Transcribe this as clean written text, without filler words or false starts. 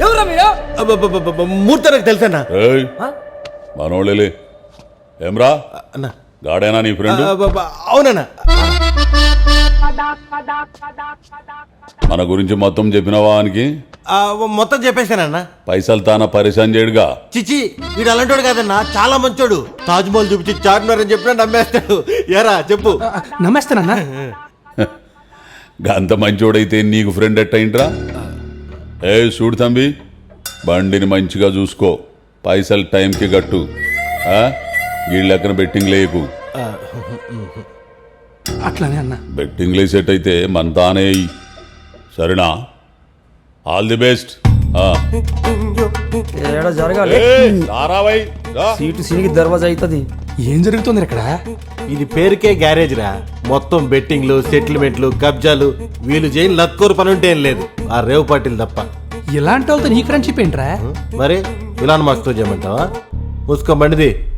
ఎవరా మీరు? మూర్తి నాకు తెలుసన్నా. మనోళ్ళే ఏమ్రా అన్నా గాడేనా నీ ఫ్రెండ్? అవునన్నా. మన గురించి మొత్తం చెప్పినవా వానికి? మొత్తం చెప్పేశానన్నా. పైసలు తాన పరిశాన్ చేయడుగా. చిచి వీడు అలాంటోడు కాదన్నా, చాలా మంచోడు. తాజ్ మహల్ చూపించి చార్మినార్ అని చెప్పినా నమ్మేస్తాడు. ఎరా చెప్పు. నమ్మేస్తానన్నా. అంత మంచోడైతే నీకు ఫ్రెండ్ ఎట్టయింట్రా? చూడు తంబి, బండిని మంచిగా చూసుకో, పైసలు టైంకి కట్టు. వీళ్ళెక్కన బెట్టింగ్ లేకు. అట్లానే అన్నా. బెట్టింగ్ లేసేటైతే మన తానే సరేనా? All the best. జరగాలి. సీటు సినికి దర్వాజా అవుతుంది. ఏం జరుగుతుంది ఇక్కడ? ఇది పేరుకే గ్యారేజ్ రా. మొత్తం బెట్టింగ్లు, సెటిల్మెంట్లు, కబ్జాలు. వీళ్ళు చేయని లక్కోరు పని ఉంటే ఏం లేదు, ఆ రేవు పార్టీలు తప్ప. ఇలాంటి వాళ్ళతో నీ ఫ్రెండ్షిప్ ఏంట్రా? మరి విలాన్ మాస్తో చేయమంటావా? మూసుకో బండిది.